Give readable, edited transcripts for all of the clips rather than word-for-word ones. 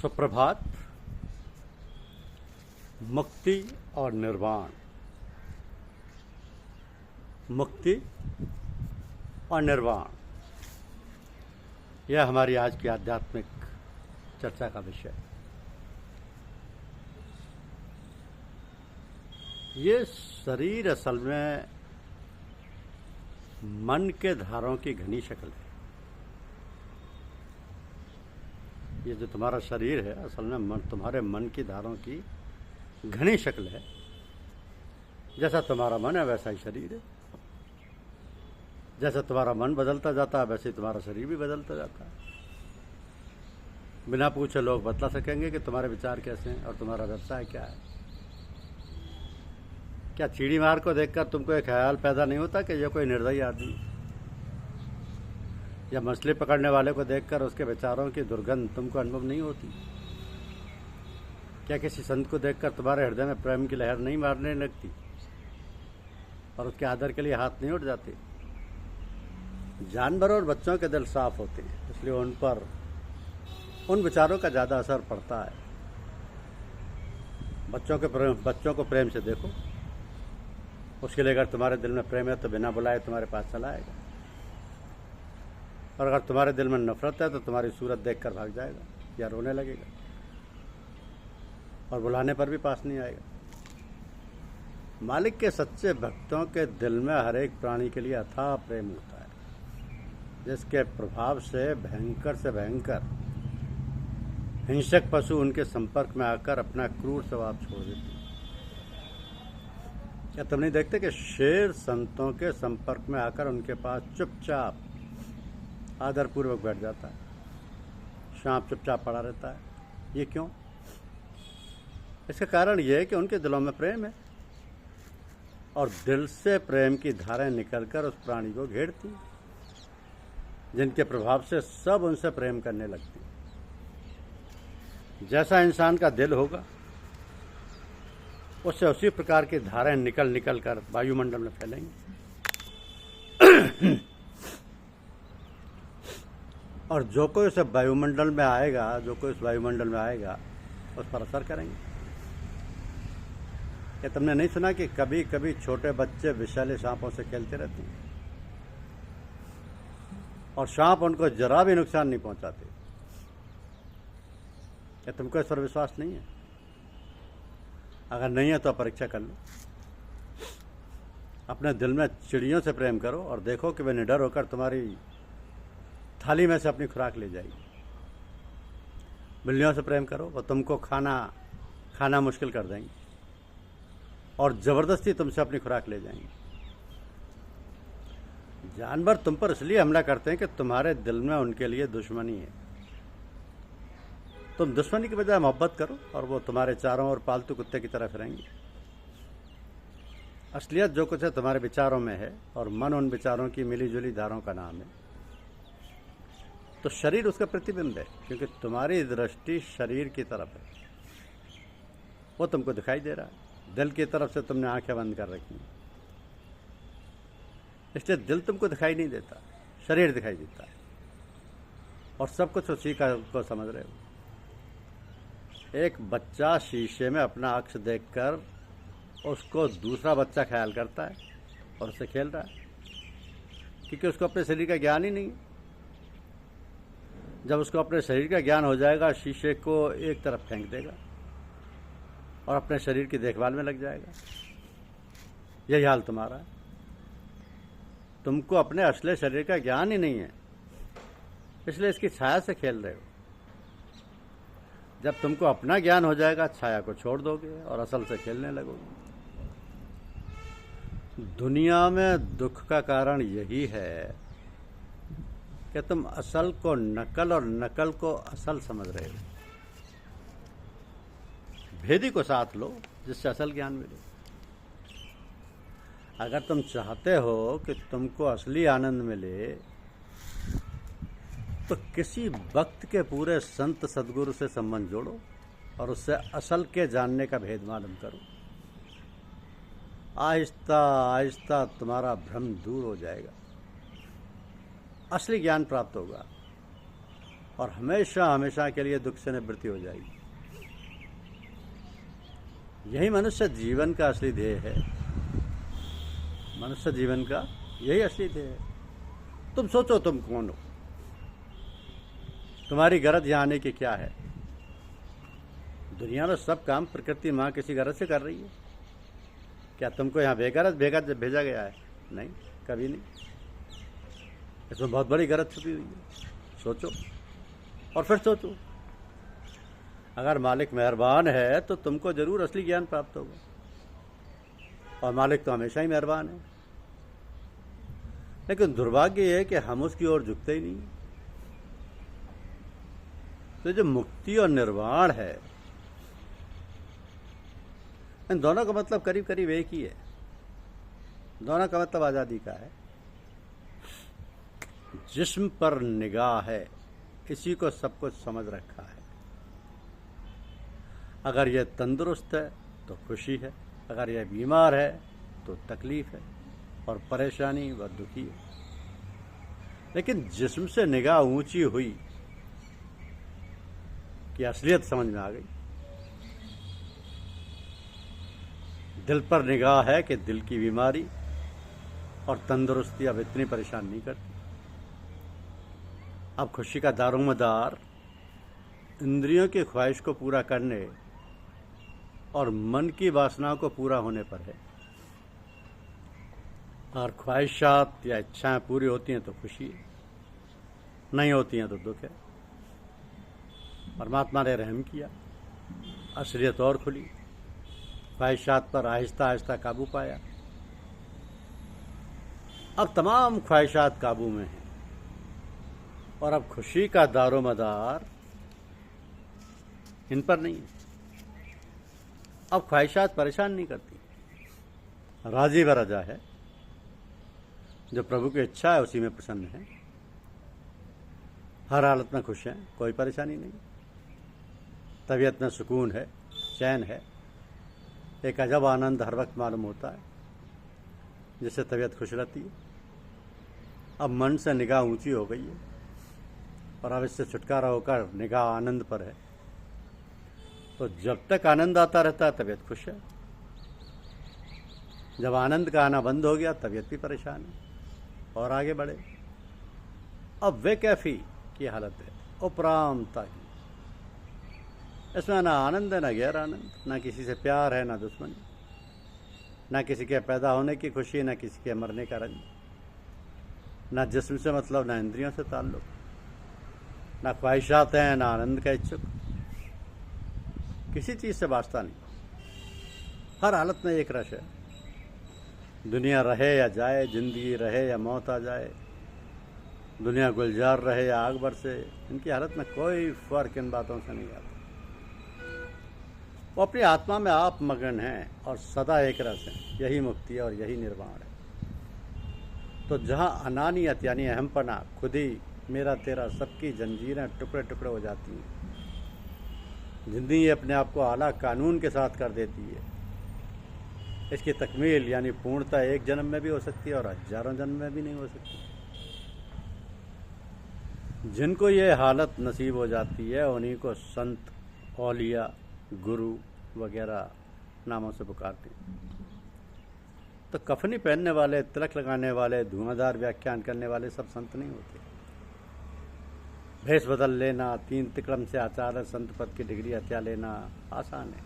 सुप्रभात। मुक्ति और निर्वाण, मुक्ति और निर्वाण, यह हमारी आज की आध्यात्मिक चर्चा का विषय। ये शरीर असल में मन के धारों की घनी शक्ल है। ये जो तुम्हारा शरीर है असल में तुम्हारे मन की धारों की घनी शक्ल है। जैसा तुम्हारा मन है वैसा ही शरीर है। जैसा तुम्हारा मन बदलता जाता है वैसे ही तुम्हारा शरीर भी बदलता जाता है। बिना पूछे लोग बतला सकेंगे कि तुम्हारे विचार कैसे हैं और तुम्हारा व्यवसाय क्या है। क्या चीड़ी मार को देखकर तुमको एक ख्याल पैदा नहीं होता कि यह कोई निर्दयी आदमी, या मछली पकड़ने वाले को देखकर उसके विचारों की दुर्गंध तुमको अनुभव नहीं होती? क्या किसी संत को देखकर तुम्हारे हृदय में प्रेम की लहर नहीं मारने लगती और उसके आदर के लिए हाथ नहीं उठ जाते? जानवरों और बच्चों के दिल साफ होते हैं, इसलिए उन पर उन विचारों का ज़्यादा असर पड़ता है। बच्चों को प्रेम से देखो, उसके लिए अगर तुम्हारे दिल में प्रेम है तो बिना बुलाए तुम्हारे पास चला आएगा, और अगर तुम्हारे दिल में नफरत है तो तुम्हारी सूरत देखकर भाग जाएगा या रोने लगेगा, और बुलाने पर भी पास नहीं आएगा। मालिक के सच्चे भक्तों के दिल में हर एक प्राणी के लिए अथाह प्रेम होता है, जिसके प्रभाव से भयंकर हिंसक पशु उनके संपर्क में आकर अपना क्रूर स्वभाव छोड़ देते हैं। क्या तुम नहीं देखते कि शेर संतों के संपर्क में आकर उनके पास चुपचाप आदरपूर्वक बैठ जाता है, सांप चुपचाप पड़ा रहता है? ये क्यों? इसका कारण यह है कि उनके दिलों में प्रेम है, और दिल से प्रेम की धाराएं निकलकर उस प्राणी को घेरती, जिनके प्रभाव से सब उनसे प्रेम करने लगती। जैसा इंसान का दिल होगा उससे उसी प्रकार की धाराएं निकल कर वायुमंडल में फैलेंगी, और जो कोई उस वायुमंडल में आएगा उस पर असर करेंगे। क्या तुमने नहीं सुना कि कभी कभी छोटे बच्चे विषैले सांपों से खेलते रहते हैं और सांप उनको जरा भी नुकसान नहीं पहुंचाते? क्या तुमको इस पर विश्वास नहीं है? अगर नहीं है तो परीक्षा कर लो। अपने दिल में चिड़ियों से प्रेम करो और देखो कि वे निडर होकर तुम्हारी थाली में से अपनी खुराक ले जाएगी। बिल्लियों से प्रेम करो, वो तुमको खाना मुश्किल कर देंगी और जबरदस्ती तुमसे अपनी खुराक ले जाएंगी। जानवर तुम पर इसलिए हमला करते हैं कि तुम्हारे दिल में उनके लिए दुश्मनी है। तुम दुश्मनी के बजाय मोहब्बत करो और वो तुम्हारे चारों ओर पालतू कुत्ते की तरह फिरेंगे। असलियत जो कुछ है तुम्हारे विचारों में है, और मन उन विचारों की मिली जुली धारों का नाम है। तो शरीर उसका प्रतिबिंब है, क्योंकि तुम्हारी दृष्टि शरीर की तरफ है, वो तुमको दिखाई दे रहा है। दिल की तरफ से तुमने आंखें बंद कर रखी हैं, इसलिए दिल तुमको दिखाई नहीं देता, शरीर दिखाई देता है, और सब कुछ उसी को समझ रहे हो। एक बच्चा शीशे में अपना अक्स देखकर उसको दूसरा बच्चा ख्याल करता है और उससे खेल रहा है, क्योंकि उसको अपने शरीर का ज्ञान ही नहीं है। जब उसको अपने शरीर का ज्ञान हो जाएगा, शीशे को एक तरफ फेंक देगा और अपने शरीर की देखभाल में लग जाएगा। यही हाल तुम्हारा है। तुमको अपने असली शरीर का ज्ञान ही नहीं है, इसलिए इसकी छाया से खेल रहे हो। जब तुमको अपना ज्ञान हो जाएगा, छाया को छोड़ दोगे और असल से खेलने लगोगे। दुनिया में दुख का कारण यही है कि तुम असल को नकल और नकल को असल समझ रहे हो। भेदी को साथ लो जिससे असल ज्ञान मिले। अगर तुम चाहते हो कि तुमको असली आनंद मिले तो किसी वक्त के पूरे संत सदगुरु से संबंध जोड़ो और उससे असल के जानने का भेद मालूम करो। आहिस्ता आहिस्ता तुम्हारा भ्रम दूर हो जाएगा, असली ज्ञान प्राप्त होगा और हमेशा हमेशा के लिए दुख से निवृत्ति हो जाएगी। यही मनुष्य जीवन का असली ध्येय है। मनुष्य जीवन का यही असली ध्येय है। तुम सोचो तुम कौन हो, तुम्हारी गरज यहाँ आने की क्या है। दुनिया में सब काम प्रकृति माँ किसी गरज से कर रही है। क्या तुमको यहाँ बेगरज भेजा गया है? नहीं, कभी नहीं। इसमें बहुत बड़ी गरज छुपी हुई है। सोचो और फिर सोचो, अगर मालिक मेहरबान है तो तुमको जरूर असली ज्ञान प्राप्त होगा। और मालिक तो हमेशा ही मेहरबान है। लेकिन दुर्भाग्य यह है कि हम उसकी ओर झुकते ही नहीं। तो जो मुक्ति और निर्वाण है, इन दोनों का मतलब करीब करीब एक ही है। दोनों का मतलब आज़ादी का है। जिस्म पर निगाह है, इसी को सब कुछ समझ रखा है। अगर यह तंदुरुस्त है तो खुशी है, अगर यह बीमार है तो तकलीफ है, और परेशानी व दुखी है। लेकिन जिस्म से निगाह ऊंची हुई कि असलियत समझ में आ गई। दिल पर निगाह है कि दिल की बीमारी और तंदुरुस्ती अब इतनी परेशान नहीं करती। अब खुशी का दारोमदार इंद्रियों की ख्वाहिश को पूरा करने और मन की वासनाओं को पूरा होने पर है। और ख्वाहिशात या इच्छाएं पूरी होती हैं तो खुशी है, नहीं होती हैं तो दुख है। परमात्मा ने रहम किया, असलियत और खुली, ख्वाहिशात पर आहिस्ता आहिस्ता काबू पाया। अब तमाम ख्वाहिशात काबू में हैं, और अब खुशी का दारोमदार इन पर नहीं है। अब ख्वाहिशात परेशान नहीं करती, राजी व रजा है। जो प्रभु की इच्छा है उसी में प्रसन्न है। हर हालत में खुश हैं, कोई परेशानी नहीं। तबीयत में सुकून है, चैन है। एक अजब आनंद हर वक्त मालूम होता है, जिससे तबीयत खुश रहती है। अब मन से निगाह ऊंची हो गई है, और अब इससे छुटकारा होकर निगाह आनंद पर है। तो जब तक आनंद आता रहता है तबीयत खुश है। जब आनंद का आना बंद हो गया तबीयत भी परेशान है, और आगे बढ़े। अब वे कैफी की हालत है, उपरामता की। इसमें ना आनंद है, ना गैर आनंद, ना किसी से प्यार है, ना दुश्मनी, ना किसी के पैदा होने की खुशी, ना किसी के मरने का रंज, ना जिस्म से मतलब, ना इंद्रियों से ताल्लुक, ना ख्वाहिशात हैं, ना आनंद का इच्छुक। किसी चीज़ से वास्ता नहीं। हर हालत में एक रश है। दुनिया रहे या जाए, जिंदगी रहे या मौत आ जाए, दुनिया गुलजार रहे या आग बरसे, इनकी हालत में कोई फर्क इन बातों से नहीं आता। वो अपनी आत्मा में आप मगन हैं और सदा एक रस हैं। यही मुक्ति है और यही निर्वाण है। तो जहाँ अनानियत यानी अहमपना, खुद ही मेरा तेरा, सबकी जंजीरें टुकड़े टुकड़े हो जाती हैं, जिंदगी अपने आप को आला कानून के साथ कर देती है। इसकी तकमील यानी पूर्णता एक जन्म में भी हो सकती है और हजारों जन्म में भी नहीं हो सकती। जिनको ये हालत नसीब हो जाती है उन्हीं को संत, औलिया, गुरु वगैरह नामों से पुकारते हैं। तो कफनी पहनने वाले, तिलक लगाने वाले, धुआंधार व्याख्यान करने वाले सब संत नहीं होते। भेष बदल लेना, 3 तिक्रम से आचार्य संत पद की डिग्री हत्या लेना आसान है,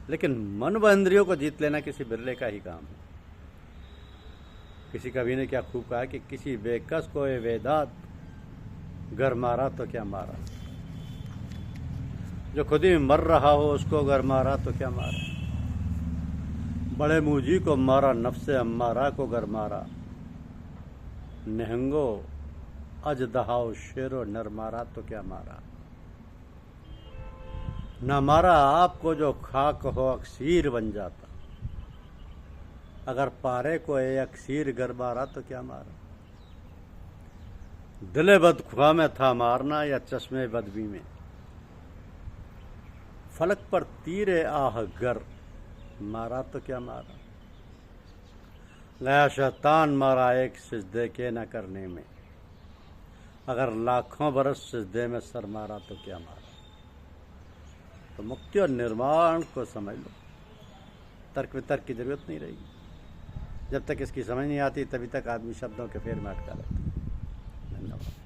लेकिन मन व इंद्रियों को जीत लेना किसी बिरले का ही काम है। किसी कवि ने क्या खूब कहा कि किसी बेकस को ये वेदात गर मारा तो क्या मारा, जो खुद ही मर रहा हो उसको गर मारा तो क्या मारा। बड़े मुझी को मारा, नफ्से अम्मारा को गर मारा, निहंगो अज दहाओ शेरो नर मारा तो क्या मारा। न मारा आपको जो खाक हो अक्सीर बन जाता, अगर पारे को ए अक्सीर गर मारा तो क्या मारा। दिले बदख्वाह में था मारना या चश्मे बदबी में, फलक पर तीरे आह गर मारा तो क्या मारा। गया शैतान मारा एक सिजदे के न करने में, अगर लाखों बरस सिजदे में सर मारा तो क्या मारा। तो मुक्ति और निर्वाण को समझ लो, तर्क वितर्क की जरूरत नहीं रहेगी। जब तक इसकी समझ नहीं आती तभी तक आदमी शब्दों के फेर में अटका रहता है। धन्यवाद।